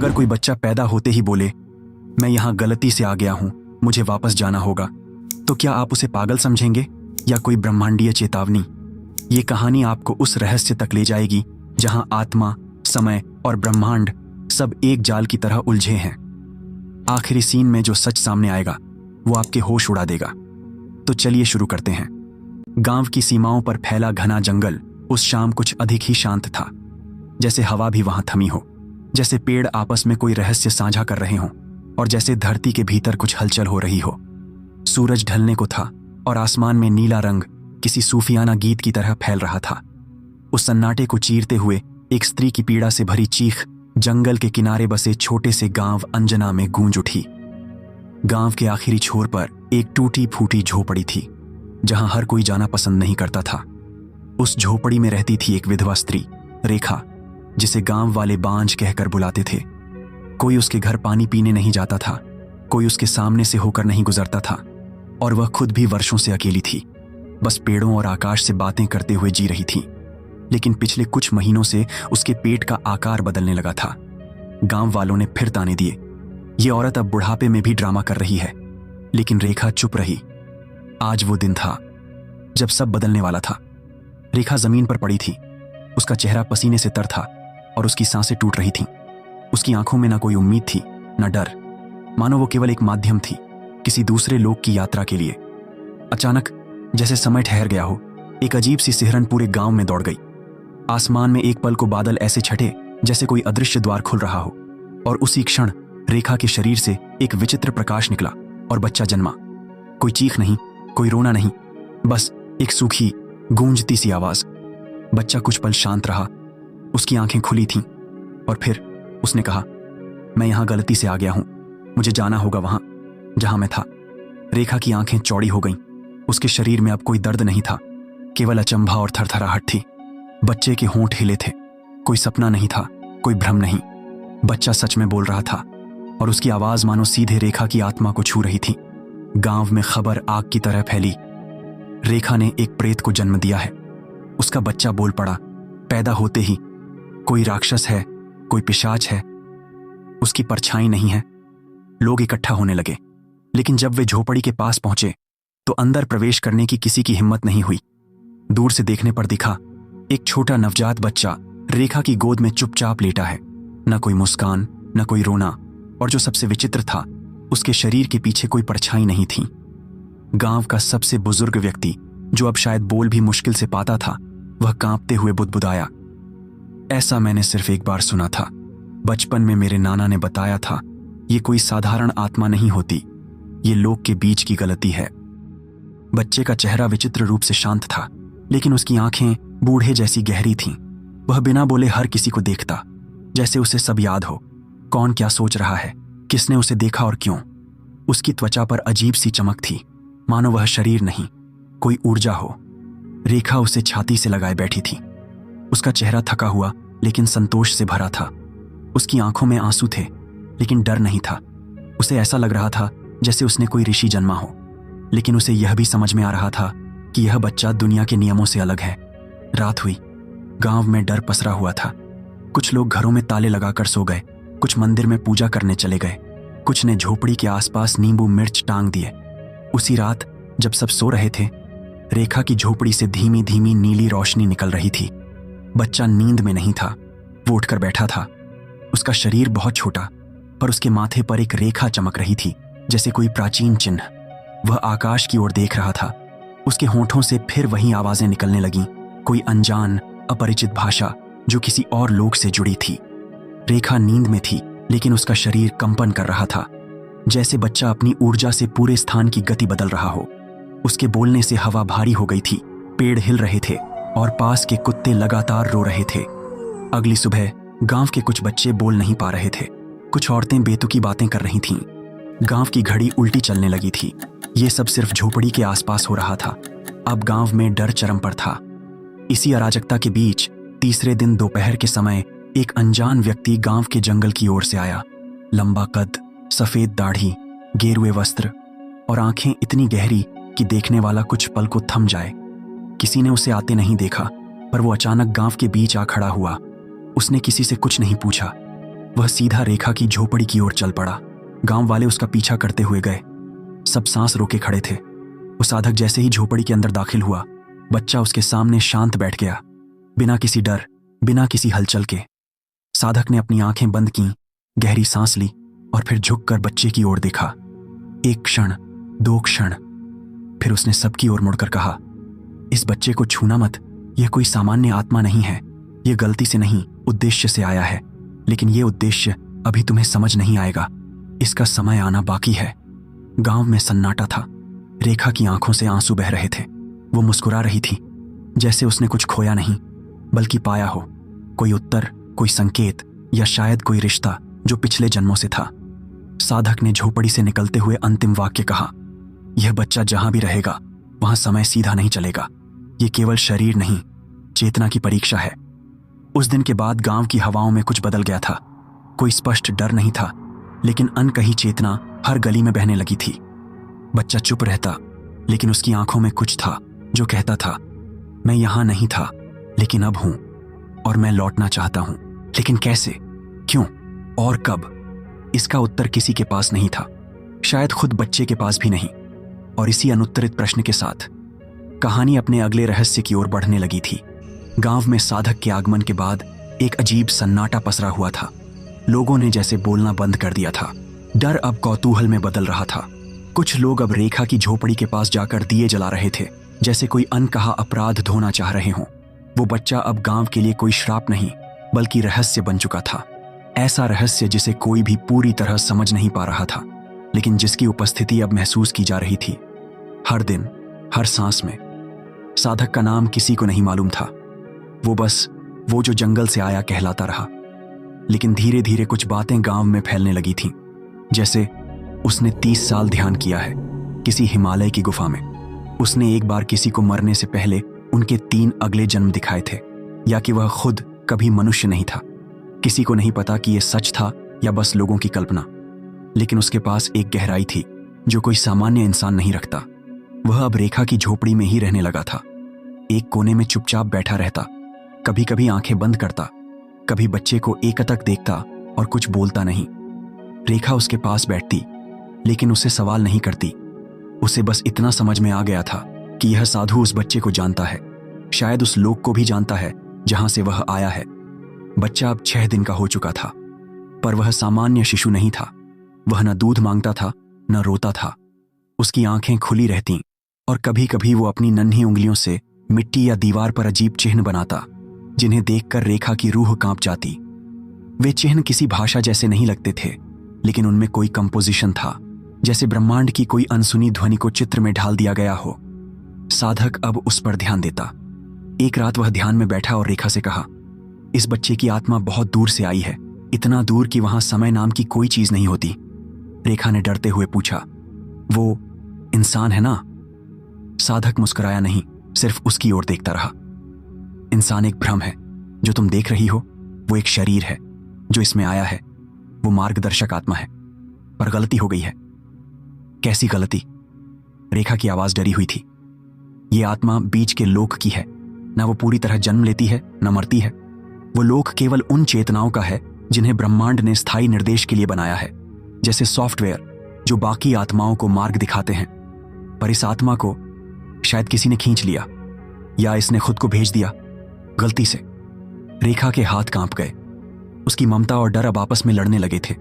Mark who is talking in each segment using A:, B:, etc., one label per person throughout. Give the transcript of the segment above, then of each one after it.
A: अगर कोई बच्चा पैदा होते ही बोले, मैं यहाँ गलती से आ गया हूँ, मुझे वापस जाना होगा, तो क्या आप उसे पागल समझेंगे या कोई ब्रह्मांडीय चेतावनी? ये कहानी आपको उस रहस्य तक ले जाएगी जहां आत्मा, समय और ब्रह्मांड सब एक जाल की तरह उलझे हैं। आखिरी सीन में जो सच सामने आएगा वो आपके होश उड़ा देगा। तो चलिए शुरू करते हैं। गांव की सीमाओं पर फैला घना जंगल उस शाम कुछ अधिक ही शांत था, जैसे हवा भी वहां थमी हो, जैसे पेड़ आपस में कोई रहस्य साझा कर रहे हों, और जैसे धरती के भीतर कुछ हलचल हो रही हो। सूरज ढलने को था और आसमान में नीला रंग किसी सूफियाना गीत की तरह फैल रहा था। उस सन्नाटे को चीरते हुए एक स्त्री की पीड़ा से भरी चीख जंगल के किनारे बसे छोटे से गांव अंजना में गूंज उठी। गांव के आखिरी छोर पर एक टूटी फूटी झोपड़ी थी, जहां हर कोई जाना पसंद नहीं करता था। उस झोपड़ी में रहती थी एक विधवा स्त्री, रेखा, जिसे गांव वाले बांझ कहकर बुलाते थे। कोई उसके घर पानी पीने नहीं जाता था, कोई उसके सामने से होकर नहीं गुजरता था, और वह खुद भी वर्षों से अकेली थी, बस पेड़ों और आकाश से बातें करते हुए जी रही थी। लेकिन पिछले कुछ महीनों से उसके पेट का आकार बदलने लगा था। गांव वालों ने फिर ताने दिए, ये औरत अब बुढ़ापे में भी ड्रामा कर रही है। लेकिन रेखा चुप रही। आज वो दिन था जब सब बदलने वाला था। रेखा जमीन पर पड़ी थी, उसका चेहरा पसीने से तर था और उसकी सांसें टूट रही थीं। उसकी आंखों में ना कोई उम्मीद थी, ना डर, मानो वो केवल एक माध्यम थी किसी दूसरे लोक की यात्रा के लिए। अचानक जैसे समय ठहर गया हो, एक अजीब सी सिहरन पूरे गांव में दौड़ गई। आसमान में एक पल को बादल ऐसे छटे जैसे कोई अदृश्य द्वार खुल रहा हो, और उसी क्षण रेखा के शरीर से एक विचित्र प्रकाश निकला और बच्चा जन्मा। कोई चीख नहीं, कोई रोना नहीं, बस एक सूखी गूंजती सी आवाज। बच्चा कुछ पल शांत रहा, उसकी आंखें खुली थीं, और फिर उसने कहा, मैं यहां गलती से आ गया हूं, मुझे जाना होगा वहां जहां मैं था। रेखा की आंखें चौड़ी हो गईं, उसके शरीर में अब कोई दर्द नहीं था, केवल अचंभा और थरथराहट थी। बच्चे के होंठ हिले थे, कोई सपना नहीं था, कोई भ्रम नहीं। बच्चा सच में बोल रहा था, और उसकी आवाज मानो सीधे रेखा की आत्मा को छू रही थी। गांव में खबर आग की तरह फैली, रेखा ने एक प्रेत को जन्म दिया है। उसका बच्चा बोल पड़ा, पैदा होते ही, कोई राक्षस है, कोई पिशाच है, उसकी परछाई नहीं है। लोग इकट्ठा होने लगे, लेकिन जब वे झोपड़ी के पास पहुंचे तो अंदर प्रवेश करने की किसी की हिम्मत नहीं हुई। दूर से देखने पर दिखा, एक छोटा नवजात बच्चा रेखा की गोद में चुपचाप लेटा है। न कोई मुस्कान, न कोई रोना, और जो सबसे विचित्र था, उसके शरीर के पीछे कोई परछाई नहीं थी। गांव का सबसे बुजुर्ग व्यक्ति, जो अब शायद बोल भी मुश्किल से पाता था, वह कांपते हुए बुदबुदाया, ऐसा मैंने सिर्फ एक बार सुना था। बचपन में मेरे नाना ने बताया था, ये कोई साधारण आत्मा नहीं होती, ये लोक के बीच की गलती है। बच्चे का चेहरा विचित्र रूप से शांत था, लेकिन उसकी आंखें बूढ़े जैसी गहरी थीं। वह बिना बोले हर किसी को देखता, जैसे उसे सब याद हो, कौन क्या सोच रहा है, किसने उसे देखा और क्यों। उसकी त्वचा पर अजीब सी चमक थी, मानो वह शरीर नहीं, कोई ऊर्जा हो। रेखा उसे छाती से लगाए बैठी थी। उसका चेहरा थका हुआ लेकिन संतोष से भरा था। उसकी आंखों में आंसू थे, लेकिन डर नहीं था। उसे ऐसा लग रहा था जैसे उसने कोई ऋषि जन्मा हो, लेकिन उसे यह भी समझ में आ रहा था कि यह बच्चा दुनिया के नियमों से अलग है। रात हुई, गांव में डर पसरा हुआ था। कुछ लोग घरों में ताले लगाकर सो गए, कुछ मंदिर में पूजा करने चले गए, कुछ ने झोपड़ी के आसपास नींबू मिर्च टांग दिए। उसी रात जब सब सो रहे थे, रेखा की झोपड़ी से धीमी धीमी नीली रोशनी निकल रही थी। बच्चा नींद में नहीं था, वो उठकर बैठा था। उसका शरीर बहुत छोटा, पर उसके माथे पर एक रेखा चमक रही थी, जैसे कोई प्राचीन चिन्ह। वह आकाश की ओर देख रहा था। उसके होंठों से फिर वही आवाजें निकलने लगीं, कोई अनजान अपरिचित भाषा जो किसी और लोक से जुड़ी थी। रेखा नींद में थी, लेकिन उसका शरीर कंपन कर रहा था, जैसे बच्चा अपनी ऊर्जा से पूरे स्थान की गति बदल रहा हो। उसके बोलने से हवा भारी हो गई थी, पेड़ हिल रहे थे और पास के कुत्ते लगातार रो रहे थे। अगली सुबह गांव के कुछ बच्चे बोल नहीं पा रहे थे, कुछ औरतें बेतुकी बातें कर रही थीं। गांव की घड़ी उल्टी चलने लगी थी। ये सब सिर्फ झोपड़ी के आसपास हो रहा था। अब गांव में डर चरम पर था। इसी अराजकता के बीच तीसरे दिन दोपहर के समय एक अनजान व्यक्ति गांव के जंगल की ओर से आया। लंबा कद, सफेद दाढ़ी, गेरुए वस्त्र और आंखें इतनी गहरी कि देखने वाला कुछ पल को थम जाए। किसी ने उसे आते नहीं देखा, पर वो अचानक गांव के बीच आ खड़ा हुआ। उसने किसी से कुछ नहीं पूछा, वह सीधा रेखा की झोपड़ी की ओर चल पड़ा। गांव वाले उसका पीछा करते हुए गए। सब सांस रोके खड़े थे। वो साधक जैसे ही झोपड़ी के अंदर दाखिल हुआ, बच्चा उसके सामने शांत बैठ गया, बिना किसी डर, बिना किसी हलचल के। साधक ने अपनी आंखें बंद की, गहरी सांस ली और फिर झुककर बच्चे की ओर देखा। 1 क्षण, 2 क्षण, फिर उसने सबकी ओर मुड़कर कहा, इस बच्चे को छूना मत। यह कोई सामान्य आत्मा नहीं है। यह गलती से नहीं, उद्देश्य से आया है। लेकिन यह उद्देश्य अभी तुम्हें समझ नहीं आएगा। इसका समय आना बाकी है। गांव में सन्नाटा था। रेखा की आंखों से आंसू बह रहे थे। वो मुस्कुरा रही थी, जैसे उसने कुछ खोया नहीं, बल्कि पाया हो। कोई उत्तर, कोई संकेत, या शायद कोई रिश्ता जो पिछले जन्मों से था। साधक ने झोपड़ी से निकलते हुए अंतिम वाक्य कहा, यह बच्चा जहां भी रहेगा वहां समय सीधा नहीं चलेगा। यह केवल शरीर नहीं, चेतना की परीक्षा है। उस दिन के बाद गांव की हवाओं में कुछ बदल गया था। कोई स्पष्ट डर नहीं था, लेकिन अनकही चेतना हर गली में बहने लगी थी। बच्चा चुप रहता, लेकिन उसकी आंखों में कुछ था जो कहता था, मैं यहां नहीं था, लेकिन अब हूं, और मैं लौटना चाहता हूं। लेकिन कैसे, क्यों और कब? इसका उत्तर किसी के पास नहीं था, शायद खुद बच्चे के पास भी नहीं। और इसी अनुत्तरित प्रश्न के साथ कहानी अपने अगले रहस्य की ओर बढ़ने लगी थी। गांव में साधक के आगमन के बाद एक अजीब सन्नाटा पसरा हुआ था। लोगों ने जैसे बोलना बंद कर दिया था। डर अब कौतूहल में बदल रहा था। कुछ लोग अब रेखा की झोपड़ी के पास जाकर दिए जला रहे थे, जैसे कोई अनकहा अपराध धोना चाह रहे हों। वो बच्चा अब गांव के लिए कोई श्राप नहीं, बल्कि रहस्य बन चुका था। ऐसा रहस्य जिसे कोई भी पूरी तरह समझ नहीं पा रहा था, लेकिन जिसकी उपस्थिति अब महसूस की जा रही थी। हर दिन, हर सांस में। साधक का नाम किसी को नहीं मालूम था। वो बस वो जो जंगल से आया कहलाता रहा। लेकिन धीरे धीरे कुछ बातें गांव में फैलने लगी थीं। जैसे उसने 30 साल ध्यान किया है किसी हिमालय की गुफा में। उसने एक बार किसी को मरने से पहले उनके 3 अगले जन्म दिखाए थे, या कि वह खुद कभी मनुष्य नहीं था। किसी को नहीं पता कि यह सच था या बस लोगों की कल्पना। लेकिन उसके पास एक गहराई थी जो कोई सामान्य इंसान नहीं रखता। वह अब रेखा की झोपड़ी में ही रहने लगा था। एक कोने में चुपचाप बैठा रहता, कभी कभी आंखें बंद करता, कभी बच्चे को एकटक देखता और कुछ बोलता नहीं। रेखा उसके पास बैठती, लेकिन उसे सवाल नहीं करती। उसे बस इतना समझ में आ गया था कि यह साधु उस बच्चे को जानता है, शायद उस लोक को भी जानता है जहां से वह आया है। बच्चा अब 6 दिन का हो चुका था, पर वह सामान्य शिशु नहीं था। वह न दूध मांगता था, न रोता था। उसकी आंखें खुली रहतीं, और कभी कभी वो अपनी नन्ही उंगलियों से मिट्टी या दीवार पर अजीब चिन्ह बनाता, जिन्हें देखकर रेखा की रूह कांप जाती। वे चिन्ह किसी भाषा जैसे नहीं लगते थे, लेकिन उनमें कोई कंपोजिशन था, जैसे ब्रह्मांड की कोई अनसुनी ध्वनि को चित्र में ढाल दिया गया हो। साधक अब उस पर ध्यान देता। एक रात वह ध्यान में बैठा और रेखा से कहा, इस बच्चे की आत्मा बहुत दूर से आई है, इतना दूर कि वहां समय नाम की कोई चीज नहीं होती। रेखा ने डरते हुए पूछा, वो इंसान है ना? साधक मुस्कुराया नहीं, सिर्फ उसकी ओर देखता रहा। इंसान एक भ्रम है। जो तुम देख रही हो वो एक शरीर है जो इसमें आया है। वो मार्गदर्शक आत्मा है। पर गलती हो गई है। कैसी गलती? रेखा की आवाज डरी हुई थी। ये आत्मा बीच के लोक की है। ना वो पूरी तरह जन्म लेती है, न मरती है। वो लोक केवल उन चेतनाओं का है जिन्हें ब्रह्मांड ने स्थायी निर्देश के लिए बनाया है, जैसे सॉफ्टवेयर जो बाकी आत्माओं को मार्ग दिखाते हैं। पर इस आत्मा को शायद किसी ने खींच लिया, या इसने खुद को भेज दिया गलती से। रेखा के हाथ कांप गए। उसकी ममता और डर अब आपस में लड़ने लगे थे।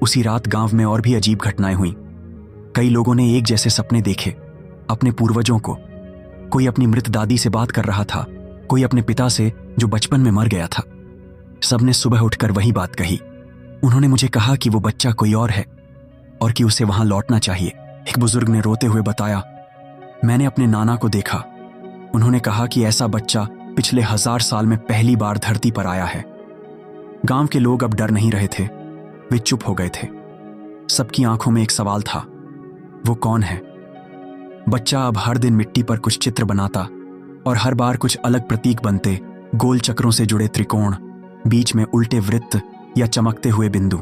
A: उसी रात गांव में और भी अजीब घटनाएं हुई। कई लोगों ने एक जैसे सपने देखे, अपने पूर्वजों को। कोई अपनी मृत दादी से बात कर रहा था, कोई अपने पिता से जो बचपन में मर गया था। सबने सुबह उठकर वही बात कही। उन्होंने मुझे कहा कि वो बच्चा कोई और है और कि उसे वहां लौटना चाहिए। एक बुजुर्ग ने रोते हुए बताया, मैंने अपने नाना को देखा। उन्होंने कहा कि ऐसा बच्चा पिछले 1000 साल में पहली बार धरती पर आया है। गांव के लोग अब डर नहीं रहे थे। वे चुप हो गए थे। सबकी आंखों में एक सवाल था, वो कौन है? बच्चा अब हर दिन मिट्टी पर कुछ चित्र बनाता, और हर बार कुछ अलग प्रतीक बनते। गोल चक्रों से जुड़े त्रिकोण, बीच में उल्टे वृत्त या चमकते हुए बिंदु।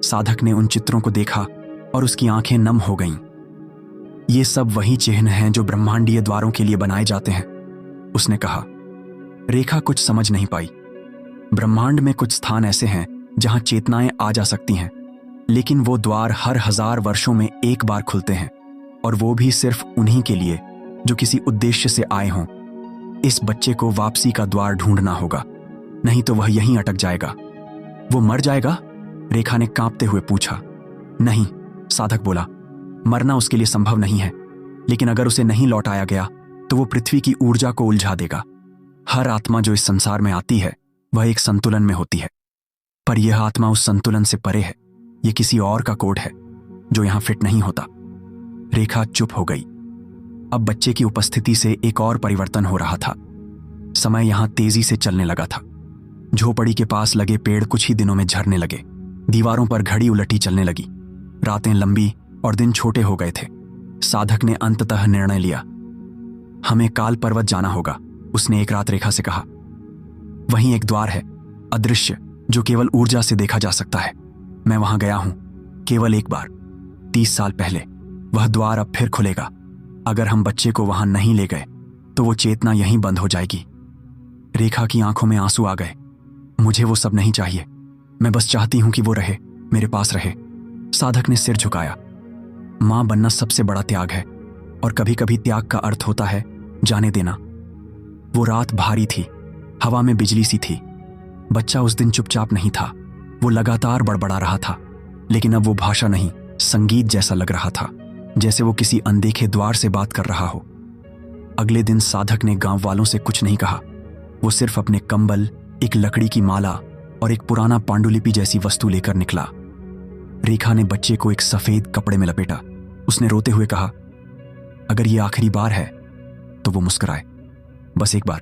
A: साधक ने उन चित्रों को देखा और उसकी आंखें नम हो गईं। ये सब वही चिन्ह हैं जो ब्रह्मांडीय द्वारों के लिए बनाए जाते हैं, उसने कहा। रेखा कुछ समझ नहीं पाई। ब्रह्मांड में कुछ स्थान ऐसे हैं जहां चेतनाएं आ जा सकती हैं, लेकिन वो द्वार हर 1000 वर्षों में एक बार खुलते हैं, और वो भी सिर्फ उन्हीं के लिए जो किसी उद्देश्य से आए हों। इस बच्चे को वापसी का द्वार ढूंढना होगा, नहीं तो वह यहीं अटक जाएगा। वो मर जाएगा? रेखा ने कांपते हुए पूछा। नहीं, साधक बोला, मरना उसके लिए संभव नहीं है, लेकिन अगर उसे नहीं लौटाया गया तो वो पृथ्वी की ऊर्जा को उलझा देगा। हर आत्मा जो इस संसार में आती है वह एक संतुलन में होती है, पर यह आत्मा उस संतुलन से परे है। यह किसी और का कोड है जो यहां फिट नहीं होता। रेखा चुप हो गई। अब बच्चे की उपस्थिति से एक और परिवर्तन हो रहा था। समय यहां तेजी से चलने लगा था। झोपड़ी के पास लगे पेड़ कुछ ही दिनों में झड़ने लगे। दीवारों पर घड़ी उलटी चलने लगी। रातें लंबी और दिन छोटे हो गए थे। साधक ने अंततः निर्णय लिया। हमें काल पर्वत जाना होगा, उसने एक रात रेखा से कहा। वहीं एक द्वार है, अदृश्य, जो केवल ऊर्जा से देखा जा सकता है। मैं वहां गया हूं, केवल एक बार, 30 साल पहले। वह द्वार अब फिर खुलेगा। अगर हम बच्चे को वहां नहीं ले गए तो वो चेतना यहीं बंद हो जाएगी। रेखा की आंखों में आंसू आ गए। मुझे वो सब नहीं चाहिए, मैं बस चाहती हूं कि वो रहे, मेरे पास रहे। साधक ने सिर झुकाया। मां बनना सबसे बड़ा त्याग है, और कभी कभी त्याग का अर्थ होता है जाने देना। वो रात भारी थी, हवा में बिजली सी थी। बच्चा उस दिन चुपचाप नहीं था, वो लगातार बड़बड़ा रहा था, लेकिन अब वो भाषा नहीं, संगीत जैसा लग रहा था, जैसे वो किसी अनदेखे द्वार से बात कर रहा हो। अगले दिन साधक ने गांव वालों से कुछ नहीं कहा। वो सिर्फ अपने कंबल, एक लकड़ी की माला और एक पुराना पांडुलिपि जैसी वस्तु लेकर निकला। रेखा ने बच्चे को एक सफेद कपड़े में लपेटा। उसने रोते हुए कहा, अगर ये आखिरी बार है तो वो मुस्कुराए, बस एक बार।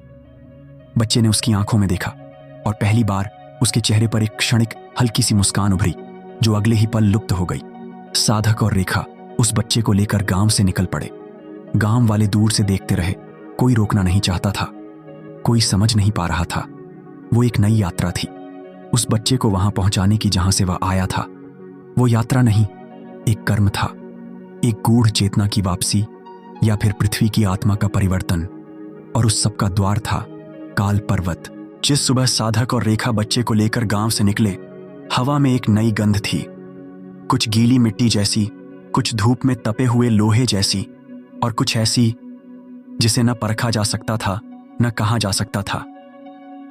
A: बच्चे ने उसकी आंखों में देखा, और पहली बार उसके चेहरे पर एक क्षणिक हल्की सी मुस्कान उभरी, जो अगले ही पल लुप्त हो गई। साधक और रेखा उस बच्चे को लेकर गांव से निकल पड़े। गांव वाले दूर से देखते रहे। कोई रोकना नहीं चाहता था, कोई समझ नहीं पा रहा था। वो एक नई यात्रा थी, उस बच्चे को वहां पहुंचाने की जहां से वह आया था। वो यात्रा नहीं, एक कर्म था, एक गूढ़ चेतना की वापसी, या फिर पृथ्वी की आत्मा का परिवर्तन। और उस सब का द्वार था काल पर्वत। जिस सुबह साधक और रेखा बच्चे को लेकर गांव से निकले, हवा में एक नई गंध थी, कुछ गीली मिट्टी जैसी, कुछ धूप में तपे हुए लोहे जैसी, और कुछ ऐसी जिसे न परखा जा सकता था, न कहा जा सकता था।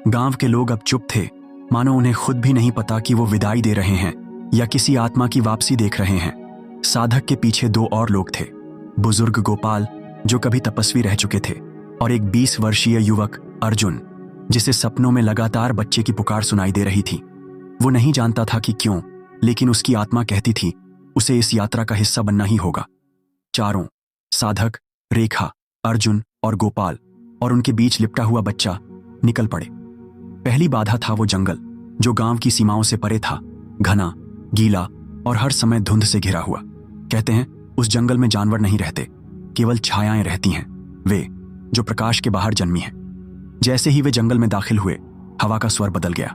A: गांव के लोग अब चुप थे, मानो उन्हें खुद भी नहीं पता कि वो विदाई दे रहे हैं या किसी आत्मा की वापसी देख रहे हैं। साधक के पीछे 2 और लोग थे, बुजुर्ग गोपाल, जो कभी तपस्वी रह चुके थे, और एक 20 वर्षीय युवक अर्जुन, जिसे सपनों में लगातार बच्चे की पुकार सुनाई दे रही थी। वो नहीं जानता था कि क्यों, लेकिन उसकी आत्मा कहती थी उसे इस यात्रा का हिस्सा बनना ही होगा। चारों, साधक, रेखा, अर्जुन और गोपाल, और उनके बीच लिपटा हुआ बच्चा, निकल पड़े। पहली बाधा था वो जंगल, जो गांव की सीमाओं से परे था, घना, गीला और हर समय धुंध से घिरा हुआ। कहते हैं उस जंगल में जानवर नहीं रहते, केवल छायाएं रहती हैं, वे जो प्रकाश के बाहर जन्मी हैं। जैसे ही वे जंगल में दाखिल हुए, हवा का स्वर बदल गया।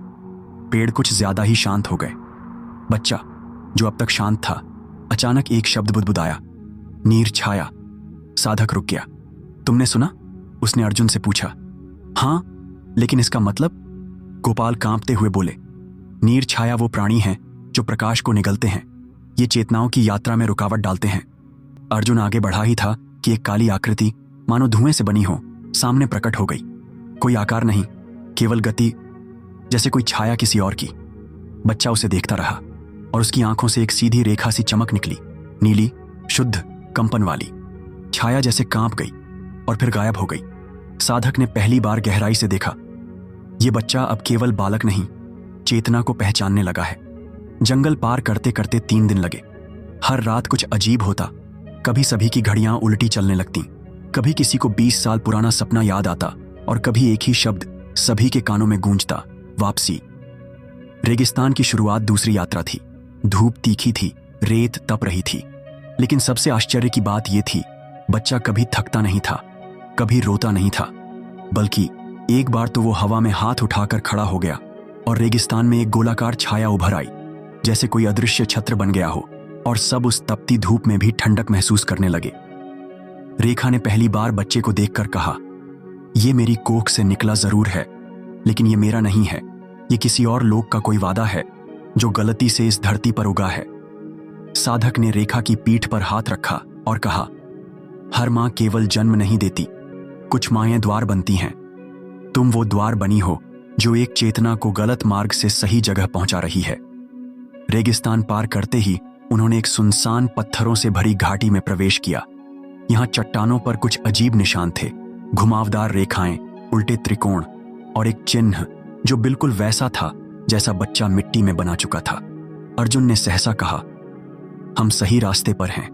A: पेड़ कुछ ज्यादा ही शांत हो गए। बच्चा, जो अब तक शांत था, अचानक एक शब्द बुदबुदाया, नीर छाया। साधक रुक गया। तुमने सुना? उसने अर्जुन से पूछा। हाँ, लेकिन इसका मतलब? गोपाल कांपते हुए बोले। नीर छाया वो प्राणी हैं जो प्रकाश को निगलते हैं, ये चेतनाओं की यात्रा में रुकावट डालते हैं। अर्जुन आगे बढ़ा ही था कि एक काली आकृति, मानो धुएं से बनी हो, सामने प्रकट हो गई। कोई आकार नहीं, केवल गति, जैसे कोई छाया किसी और की। बच्चा उसे देखता रहा, और उसकी आंखों से एक सीधी रेखा सी चमक निकली, नीली, शुद्ध, कंपन वाली। छाया जैसे कांप गई और फिर गायब हो गई। साधक ने पहली बार गहराई से देखा, ये बच्चा अब केवल बालक नहीं, चेतना को पहचानने लगा है। जंगल पार करते करते 3 दिन लगे। हर रात कुछ अजीब होता। कभी सभी की घड़ियां उल्टी चलने लगती, कभी किसी को 20 साल पुराना सपना याद आता, और कभी एक ही शब्द सभी के कानों में गूंजता, वापसी। रेगिस्तान की शुरुआत दूसरी यात्रा थी। धूप तीखी थी, रेत तप रही थी, लेकिन सबसे आश्चर्य की बात यह थी, बच्चा कभी थकता नहीं था, कभी रोता नहीं था, बल्कि एक बार तो वो हवा में हाथ उठाकर खड़ा हो गया, और रेगिस्तान में एक गोलाकार छाया उभर आई, जैसे कोई अदृश्य छत्र बन गया हो, और सब उस तपती धूप में भी ठंडक महसूस करने लगे। रेखा ने पहली बार बच्चे को देखकर कहा, ये मेरी कोख से निकला जरूर है, लेकिन ये मेरा नहीं है, ये किसी और लोक का कोई वादा है। जो गलती से इस धरती पर उगा है। साधक ने रेखा की पीठ पर हाथ रखा और कहा, हर मां केवल जन्म नहीं देती, कुछ माएं द्वार बनती हैं। तुम वो द्वार बनी हो जो एक चेतना को गलत मार्ग से सही जगह पहुंचा रही है। रेगिस्तान पार करते ही उन्होंने एक सुनसान पत्थरों से भरी घाटी में प्रवेश किया। यहां चट्टानों पर कुछ अजीब निशान थे, घुमावदार रेखाएं, उल्टे त्रिकोण और एक चिन्ह जो बिल्कुल वैसा था जैसा बच्चा मिट्टी में बना चुका था। अर्जुन ने सहसा कहा, हम सही रास्ते पर हैं।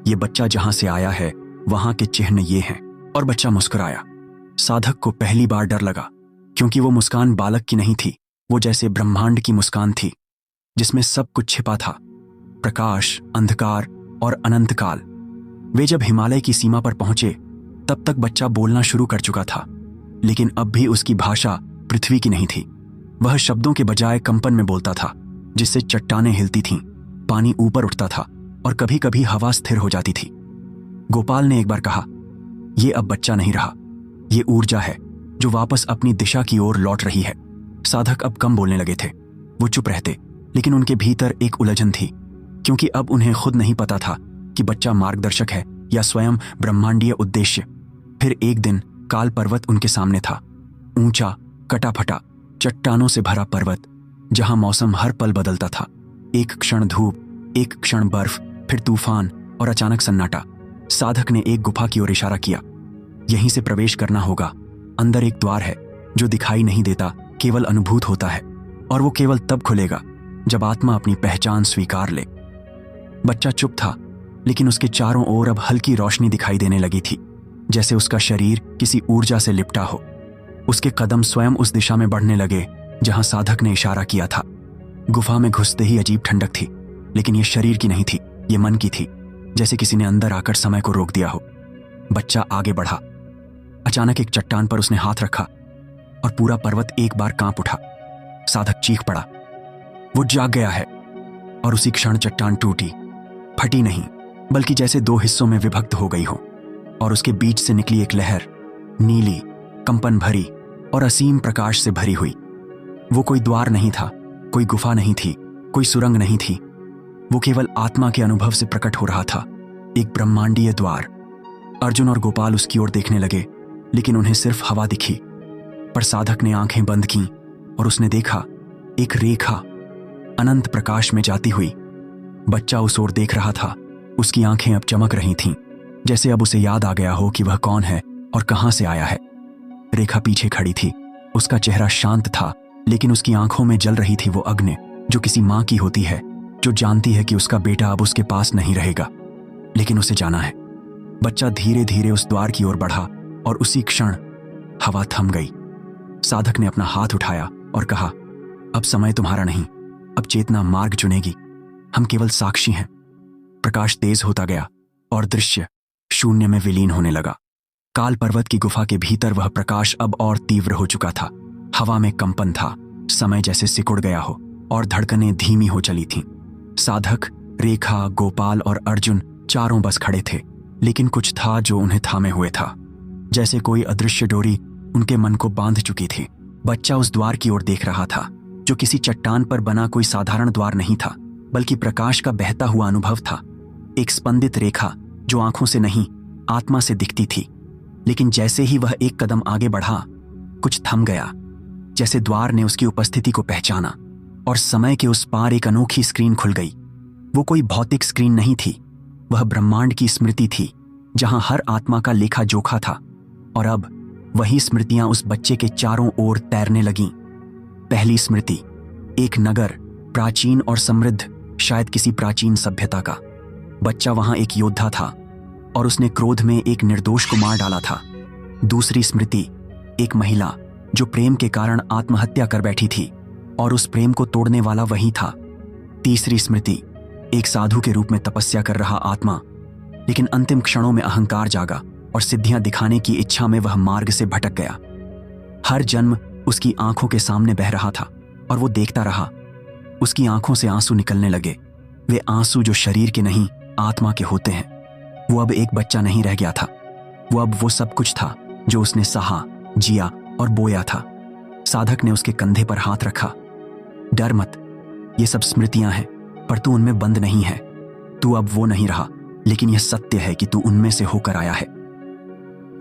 A: ये बच्चा जहां से आया है वहां के चिन्ह ये हैं। और बच्चा मुस्कुराया। साधक को पहली बार डर लगा, क्योंकि वो मुस्कान बालक की नहीं थी, वो जैसे ब्रह्मांड की मुस्कान थी जिसमें सब कुछ छिपा था, प्रकाश, अंधकार और अनंत काल। वे जब हिमालय की सीमा पर पहुंचे तब तक बच्चा बोलना शुरू कर चुका था, लेकिन अब भी उसकी भाषा पृथ्वी की नहीं थी। वह शब्दों के बजाय कंपन में बोलता था, जिससे चट्टानें हिलती थीं, पानी ऊपर उठता था और कभी कभी हवा स्थिर हो जाती थी। गोपाल ने एक बार कहा, यह अब बच्चा नहीं रहा, ये ऊर्जा है जो वापस अपनी दिशा की ओर लौट रही है। साधक अब कम बोलने लगे थे। वो चुप रहते, लेकिन उनके भीतर एक उलझन थी, क्योंकि अब उन्हें खुद नहीं पता था कि बच्चा मार्गदर्शक है या स्वयं ब्रह्मांडीय उद्देश्य। फिर एक दिन काल पर्वत उनके सामने था, ऊंचा, कटा-फटा, चट्टानों से भरा पर्वत, जहां मौसम हर पल बदलता था। एक क्षण धूप, एक क्षण बर्फ, फिर तूफान और अचानक सन्नाटा। साधक ने एक गुफा की ओर इशारा किया, यहीं से प्रवेश करना होगा। अंदर एक द्वार है जो दिखाई नहीं देता, केवल अनुभूत होता है, और वो केवल तब खुलेगा जब आत्मा अपनी पहचान स्वीकार ले। बच्चा चुप था, लेकिन उसके चारों ओर अब हल्की रोशनी दिखाई देने लगी थी, जैसे उसका शरीर किसी ऊर्जा से लिपटा हो। उसके कदम स्वयं उस दिशा में बढ़ने लगे जहां साधक ने इशारा किया था। गुफा में घुसते ही अजीब ठंडक थी, लेकिन यह शरीर की नहीं थी, ये मन की थी, जैसे किसी ने अंदर आकर समय को रोक दिया हो। बच्चा आगे बढ़ा। अचानक एक चट्टान पर उसने हाथ रखा और पूरा पर्वत एक बार कांप उठा। साधक चीख पड़ा, वो जाग गया है। और उसी क्षण चट्टान टूटी, फटी नहीं, बल्कि जैसे दो हिस्सों में विभक्त हो गई हो, और उसके बीच से निकली एक लहर, नीली, कंपन भरी और असीम प्रकाश से भरी हुई। वो कोई द्वार नहीं था, कोई गुफा नहीं थी, कोई सुरंग नहीं थी। वो केवल आत्मा के अनुभव से प्रकट हो रहा था, एक ब्रह्मांडीय द्वार। अर्जुन और गोपाल उसकी ओर देखने लगे, लेकिन उन्हें सिर्फ हवा दिखी। पर साधक ने आंखें बंद कीं और उसने देखा एक रेखा अनंत प्रकाश में जाती हुई। बच्चा उस ओर देख रहा था, उसकी आंखें अब चमक रही थीं, जैसे अब उसे याद आ गया हो कि वह कौन है और कहां से आया है। रेखा पीछे खड़ी थी, उसका चेहरा शांत था, लेकिन उसकी आंखों में जल रही थी वो अग्नि जो किसी मां की होती है, जो जानती है कि उसका बेटा अब उसके पास नहीं रहेगा, लेकिन उसे जाना है। बच्चा धीरे धीरे उस द्वार की ओर बढ़ा और उसी क्षण हवा थम गई। साधक ने अपना हाथ उठाया और कहा, अब समय तुम्हारा नहीं, अब चेतना मार्ग चुनेगी, हम केवल साक्षी हैं। प्रकाश तेज होता गया और दृश्य शून्य में विलीन होने लगा। काल पर्वत की गुफा के भीतर वह प्रकाश अब और तीव्र हो चुका था। हवा में कंपन था, समय जैसे सिकुड़ गया हो और धड़कनें धीमी हो चली थीं। साधक, रेखा, गोपाल और अर्जुन चारों बस खड़े थे, लेकिन कुछ था जो उन्हें थामे हुए था, जैसे कोई अदृश्य डोरी उनके मन को बांध चुकी थी। बच्चा उस द्वार की ओर देख रहा था, जो किसी चट्टान पर बना कोई साधारण द्वार नहीं था, बल्कि प्रकाश का बहता हुआ अनुभव था। एक स्पंदित रेखा जो आंखों से नहीं, आत्मा से दिखती थी। लेकिन जैसे ही वह एक कदम आगे बढ़ा, कुछ थम गया, जैसे द्वार ने उसकी उपस्थिति को पहचाना, और समय के उस पार एक अनोखी स्क्रीन खुल गई। वो कोई भौतिक स्क्रीन नहीं थी, वह ब्रह्मांड की स्मृति थी, जहां हर आत्मा का लेखा जोखा था। और अब वही स्मृतियां उस बच्चे के चारों ओर तैरने लगीं। पहली स्मृति, एक नगर, प्राचीन और समृद्ध, शायद किसी प्राचीन सभ्यता का। बच्चा वहां एक योद्धा था और उसने क्रोध में एक निर्दोष को मार डाला था। दूसरी स्मृति, एक महिला जो प्रेम के कारण आत्महत्या कर बैठी थी और उस प्रेम को तोड़ने वाला वही था। तीसरी स्मृति, एक साधु के रूप में तपस्या कर रहा आत्मा, लेकिन अंतिम क्षणों में अहंकार जागा और सिद्धियां दिखाने की इच्छा में वह मार्ग से भटक गया। हर जन्म उसकी आंखों के सामने बह रहा था और वो देखता रहा। उसकी आंखों से आंसू निकलने लगे, वे आंसू जो शरीर के नहीं, आत्मा के होते हैं। वो अब एक बच्चा नहीं रह गया था, वो अब वो सब कुछ था जो उसने सहा, जिया और बोया था। साधक ने उसके कंधे पर हाथ रखा। डर मत, ये सब स्मृतियां हैं, पर तू उनमें बंद नहीं है। तू अब वो नहीं रहा, लेकिन यह सत्य है कि तू उनमें से होकर आया है।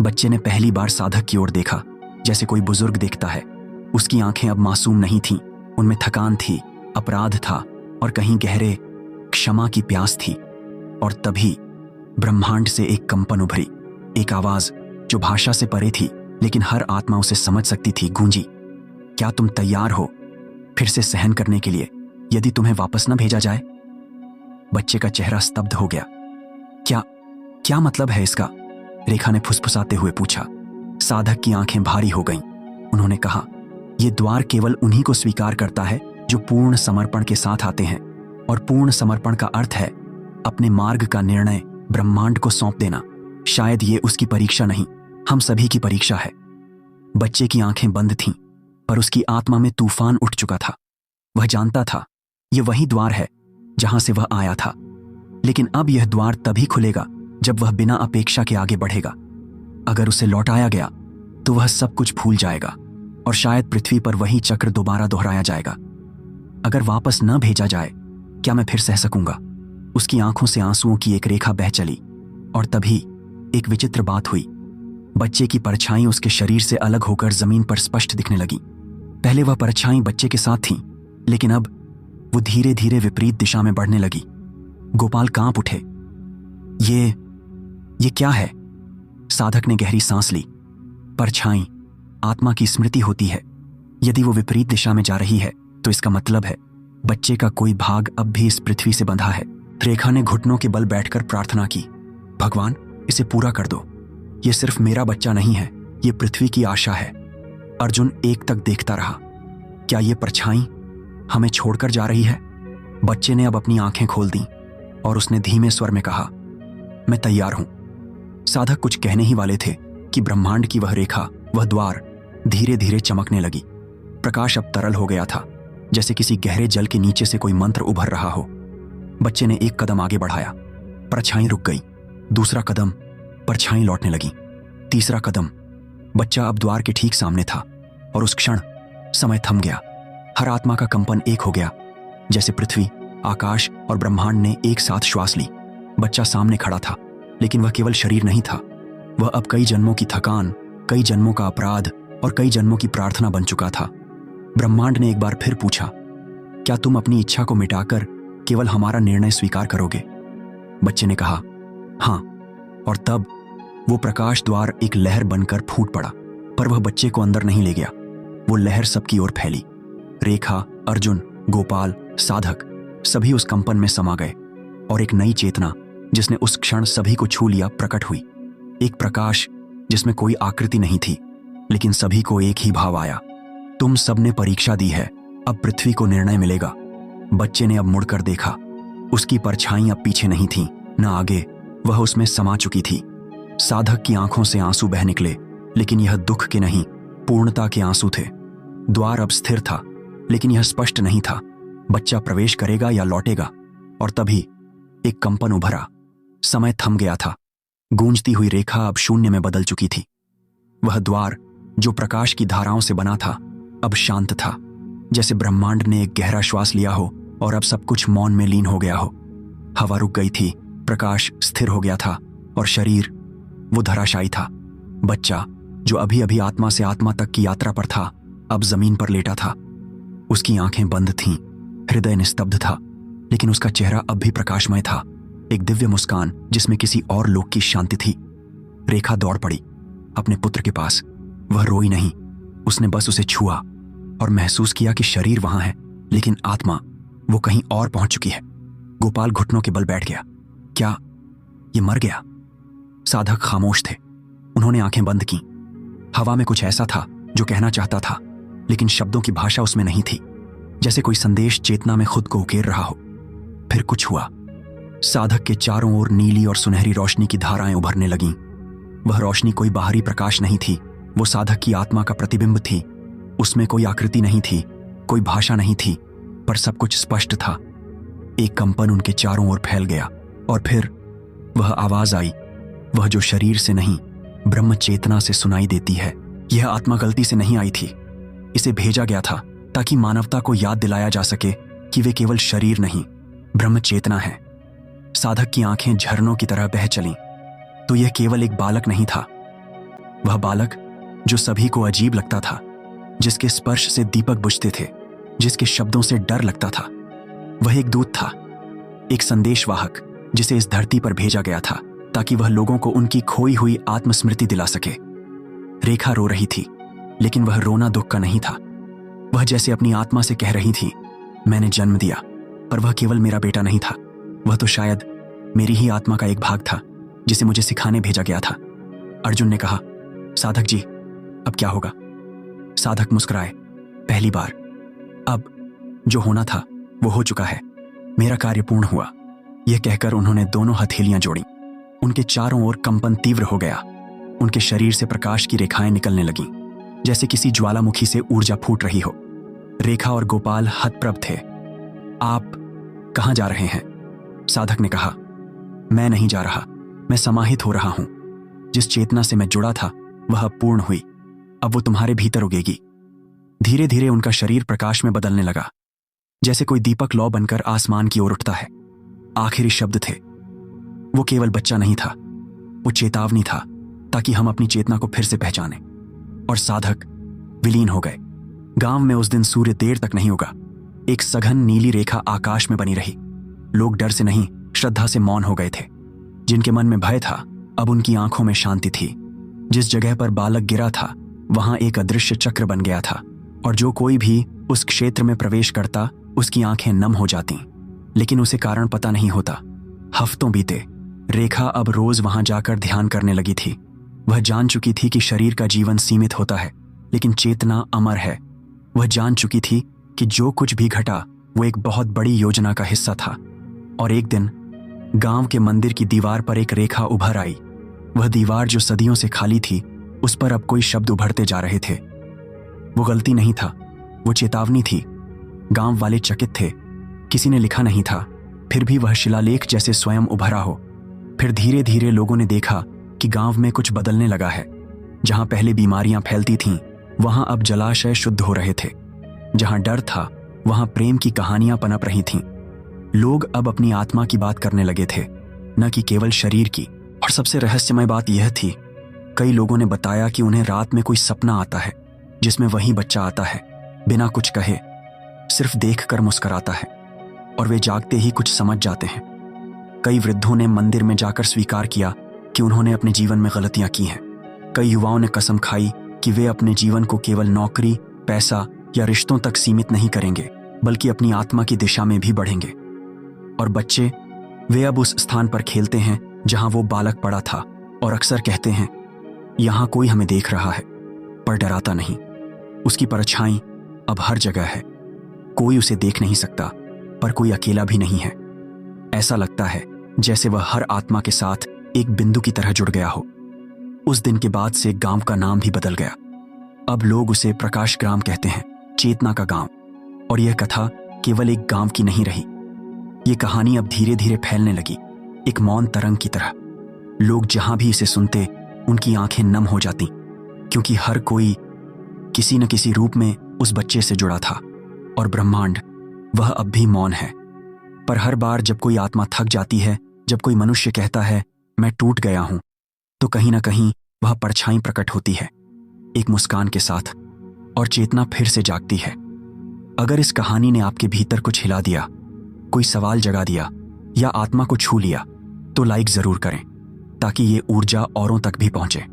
A: बच्चे ने पहली बार साधक की ओर देखा, जैसे कोई बुजुर्ग देखता है। उसकी आंखें अब मासूम नहीं थीं, उनमें थकान थी, अपराध था और कहीं गहरे क्षमा की प्यास थी। और तभी ब्रह्मांड से एक कंपन उभरी, एक आवाज जो भाषा से परे थी लेकिन हर आत्मा उसे समझ सकती थी, गूंजी, क्या तुम तैयार हो फिर से सहन करने के लिए, यदि तुम्हें वापस न भेजा जाए? बच्चे का चेहरा स्तब्ध हो गया। क्या क्या मतलब है इसका? रेखा ने फुसफुसाते हुए पूछा। साधक की आंखें भारी हो गईं। उन्होंने कहा, यह द्वार केवल उन्हीं को स्वीकार करता है जो पूर्ण समर्पण के साथ आते हैं, और पूर्ण समर्पण का अर्थ है अपने मार्ग का निर्णय ब्रह्मांड को सौंप देना। शायद ये उसकी परीक्षा नहीं, हम सभी की परीक्षा है। बच्चे की आंखें बंद थीं, पर उसकी आत्मा में तूफान उठ चुका था। वह जानता था यह वही द्वार है जहां से वह आया था, लेकिन अब यह द्वार तभी खुलेगा जब वह बिना अपेक्षा के आगे बढ़ेगा। अगर उसे लौटाया गया तो वह सब कुछ भूल जाएगा और शायद पृथ्वी पर वही चक्र दोबारा दोहराया जाएगा। अगर वापस न भेजा जाए, क्या मैं फिर सह सकूंगा? उसकी आंखों से आंसुओं की एक रेखा बह चली और तभी एक विचित्र बात हुई। बच्चे की परछाई उसके शरीर से अलग होकर जमीन पर स्पष्ट दिखने लगी। पहले वह परछाई बच्चे के साथ थी, लेकिन अब वो धीरे धीरे विपरीत दिशा में बढ़ने लगी। गोपाल कांप उठे। ये क्या है? साधक ने गहरी सांस ली। परछाई आत्मा की स्मृति होती है। यदि वो विपरीत दिशा में जा रही है तो इसका मतलब है बच्चे का कोई भाग अब भी इस पृथ्वी से बंधा है। रेखा ने घुटनों के बल बैठकर प्रार्थना की, भगवान इसे पूरा कर दो। ये सिर्फ मेरा बच्चा नहीं है, ये पृथ्वी की आशा है। अर्जुन एक तक देखता रहा। क्या ये परछाई हमें छोड़कर जा रही है? बच्चे ने अब अपनी आंखें खोल दी और उसने धीमे स्वर में कहा, मैं तैयार हूं। साधक कुछ कहने ही वाले थे कि ब्रह्मांड की वह रेखा, वह द्वार धीरे धीरे चमकने लगी। प्रकाश अब तरल हो गया था, जैसे किसी गहरे जल के नीचे से कोई मंत्र उभर रहा हो। बच्चे ने एक कदम आगे बढ़ाया, परछाई रुक गई। दूसरा कदम, परछाई लौटने लगी। तीसरा कदम, बच्चा अब द्वार के ठीक सामने था और उस क्षण समय थम गया। हर आत्मा का कंपन एक हो गया, जैसे पृथ्वी, आकाश और ब्रह्मांड ने एक साथ श्वास ली। बच्चा सामने खड़ा था, लेकिन वह केवल शरीर नहीं था। वह अब कई जन्मों की थकान, कई जन्मों का अपराध और कई जन्मों की प्रार्थना बन चुका था। ब्रह्मांड ने एक बार फिर पूछा, क्या तुम अपनी इच्छा को मिटाकर केवल हमारा निर्णय स्वीकार करोगे? बच्चे ने कहा, हाँ। और तब वो प्रकाश द्वार एक लहर बनकर फूट पड़ा, पर वह बच्चे को अंदर नहीं ले गया। वो लहर सबकी ओर फैली। रेखा, अर्जुन, गोपाल, साधक सभी उस कंपन में समा गए और एक नई चेतना जिसने उस क्षण सभी को छू लिया प्रकट हुई। एक प्रकाश जिसमें कोई आकृति नहीं थी, लेकिन सभी को एक ही भाव आया, तुम सबने परीक्षा दी है, अब पृथ्वी को निर्णय मिलेगा। बच्चे ने अब मुड़कर देखा। उसकी परछाई अब पीछे नहीं थी, न आगे, वह उसमें समा चुकी थी। साधक की आंखों से आंसू बह निकले, लेकिन यह दुख के नहीं, पूर्णता के आंसू थे। द्वार अब स्थिर था, लेकिन यह स्पष्ट नहीं था बच्चा प्रवेश करेगा या लौटेगा। और तभी एक कंपन उभरा। समय थम गया था। गूंजती हुई रेखा अब शून्य में बदल चुकी थी। वह द्वार जो प्रकाश की धाराओं से बना था, अब शांत था, जैसे ब्रह्मांड ने एक गहरा श्वास लिया हो और अब सब कुछ मौन में लीन हो गया हो। हवा रुक गई थी, प्रकाश स्थिर हो गया था और शरीर वो धराशायी था। बच्चा जो अभी अभी आत्मा से आत्मा तक की यात्रा पर था, अब जमीन पर लेटा था। उसकी आंखें बंद थीं, हृदय निस्तब्ध था, लेकिन उसका चेहरा अब भी प्रकाशमय था, एक दिव्य मुस्कान जिसमें किसी और लोक की शांति थी। रेखा दौड़ पड़ी अपने पुत्र के पास। वह रोई नहीं, उसने बस उसे छुआ और महसूस किया कि शरीर वहां है, लेकिन आत्मा वो कहीं और पहुंच चुकी है। गोपाल घुटनों के बल बैठ गया। क्या ये मर गया? साधक खामोश थे। उन्होंने आंखें बंद की। हवा में कुछ ऐसा था जो कहना चाहता था, लेकिन शब्दों की भाषा उसमें नहीं थी, जैसे कोई संदेश चेतना में खुद को उकेर रहा हो। फिर कुछ हुआ। साधक के चारों ओर नीली और सुनहरी रोशनी की धाराएं उभरने लगीं। वह रोशनी कोई बाहरी प्रकाश नहीं थी, वो साधक की आत्मा का प्रतिबिंब थी। उसमें कोई आकृति नहीं थी, कोई भाषा नहीं थी, पर सब कुछ स्पष्ट था। एक कंपन उनके चारों ओर फैल गया और फिर वह आवाज आई, वह जो शरीर से नहीं, ब्रह्म चेतना से सुनाई देती है। यह आत्मा गलती से नहीं आई थी, इसे भेजा गया था ताकि मानवता को याद दिलाया जा सके कि वे केवल शरीर नहीं, ब्रह्म चेतना है। साधक की आंखें झरनों की तरह बह चलीं। तो यह केवल एक बालक नहीं था। वह बालक जो सभी को अजीब लगता था, जिसके स्पर्श से दीपक बुझते थे, जिसके शब्दों से डर लगता था। वह एक दूत था, एक संदेशवाहक जिसे इस धरती पर भेजा गया था ताकि वह लोगों को उनकी खोई हुई आत्मस्मृति दिला सके। रेखा रो रही थी, लेकिन वह रोना दुख का नहीं था। वह जैसे अपनी आत्मा से कह रही थी, मैंने जन्म दिया, पर वह केवल मेरा बेटा नहीं था। वह तो शायद मेरी ही आत्मा का एक भाग था जिसे मुझे सिखाने भेजा गया था। अर्जुन ने कहा, साधक जी, अब क्या होगा? साधक मुस्कुराए, पहली बार। अब जो होना था वो हो चुका है। मेरा कार्य पूर्ण हुआ। यह कहकर उन्होंने दोनों हथेलियां जोड़ी। उनके चारों ओर कंपन तीव्र हो गया। उनके शरीर से प्रकाश की रेखाएं निकलने लगीं, जैसे किसी ज्वालामुखी से ऊर्जा फूट रही हो। रेखा और गोपाल हतप्रभ थे। आप कहां जा रहे हैं? साधक ने कहा, मैं नहीं जा रहा, मैं समाहित हो रहा हूं। जिस चेतना से मैं जुड़ा था वह अब पूर्ण हुई। अब वो तुम्हारे भीतर उगेगी। धीरे धीरे उनका शरीर प्रकाश में बदलने लगा, जैसे कोई दीपक लौ बनकर आसमान की ओर उठता है। आखिरी शब्द थे। वो केवल बच्चा नहीं था, वो चेतावनी था, ताकि हम अपनी चेतना को फिर से पहचानें। और साधक विलीन हो गए। गांव में उस दिन सूर्य देर तक नहीं उगा। एक सघन नीली रेखा आकाश में बनी रही। लोग डर से नहीं, श्रद्धा से मौन हो गए थे। जिनके मन में भय था, अब उनकी आंखों में शांति थी। जिस जगह पर बालक गिरा था वहां एक अदृश्य चक्र बन गया था, और जो कोई भी उस क्षेत्र में प्रवेश करता उसकी आंखें नम हो जातीं। लेकिन उसे कारण पता नहीं होता। हफ्तों बीते। रेखा अब रोज वहां जाकर ध्यान करने लगी थी। वह जान चुकी थी कि शरीर का जीवन सीमित होता है, लेकिन चेतना अमर है। वह जान चुकी थी कि जो कुछ भी घटा वो एक बहुत बड़ी योजना का हिस्सा था। और एक दिन गांव के मंदिर की दीवार पर एक रेखा उभर आई। वह दीवार जो सदियों से खाली थी, उस पर अब कोई शब्द उभरते जा रहे थे। वो गलती नहीं था, वो चेतावनी थी। गांव वाले चकित थे। किसी ने लिखा नहीं था, फिर भी वह शिलालेख जैसे स्वयं उभरा हो। फिर धीरे धीरे लोगों ने देखा कि गांव में कुछ बदलने लगा है। जहां पहले बीमारियां फैलती थीं, वहां अब जलाशय शुद्ध हो रहे थे। जहां डर था, वहां प्रेम की कहानियां पनप रही थीं। लोग अब अपनी आत्मा की बात करने लगे थे, न कि केवल शरीर की। और सबसे रहस्यमय बात यह थी, कई लोगों ने बताया कि उन्हें रात में कोई सपना आता है जिसमें वही बच्चा आता है, बिना कुछ कहे, सिर्फ देखकर मुस्कुराता है, और वे जागते ही कुछ समझ जाते हैं। कई वृद्धों ने मंदिर में जाकर स्वीकार किया कि उन्होंने अपने जीवन में गलतियां की हैं। कई युवाओं ने कसम खाई कि वे अपने जीवन को केवल नौकरी, पैसा या रिश्तों तक सीमित नहीं करेंगे, बल्कि अपनी आत्मा की दिशा में भी बढ़ेंगे। और बच्चे, वे अब उस स्थान पर खेलते हैं जहां वो बालक पड़ा था, और अक्सर कहते हैं, यहां कोई हमें देख रहा है पर डराता नहीं। उसकी परछाई अब हर जगह है। कोई उसे देख नहीं सकता, पर कोई अकेला भी नहीं है। ऐसा लगता है जैसे वह हर आत्मा के साथ एक बिंदु की तरह जुड़ गया हो। उस दिन के बाद से गांव का नाम भी बदल गया। अब लोग उसे प्रकाश ग्राम कहते हैं, चेतना का गांव। और यह कथा केवल एक गांव की नहीं रही। ये कहानी अब धीरे धीरे फैलने लगी, एक मौन तरंग की तरह। लोग जहां भी इसे सुनते, उनकी आंखें नम हो जाती, क्योंकि हर कोई किसी न किसी रूप में उस बच्चे से जुड़ा था। और ब्रह्मांड, वह अब भी मौन है। पर हर बार जब कोई आत्मा थक जाती है, जब कोई मनुष्य कहता है, मैं टूट गया हूं, तो कहीं ना कहीं वह परछाई प्रकट होती है, एक मुस्कान के साथ, और चेतना फिर से जागती है। अगर इस कहानी ने आपके भीतर कुछ हिला दिया, कोई सवाल जगा दिया, या आत्मा को छू लिया, तो लाइक जरूर करें, ताकि ये ऊर्जा औरों तक भी पहुंचे।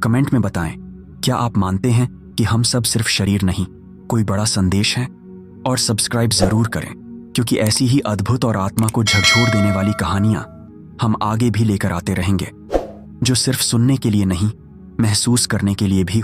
A: कमेंट में बताएं, क्या आप मानते हैं कि हम सब सिर्फ शरीर नहीं, कोई बड़ा संदेश है? और सब्सक्राइब जरूर करें, क्योंकि ऐसी ही अद्भुत और आत्मा को झकझोर देने वाली कहानियां हम आगे भी लेकर आते रहेंगे, जो सिर्फ सुनने के लिए नहीं, महसूस करने के लिए भी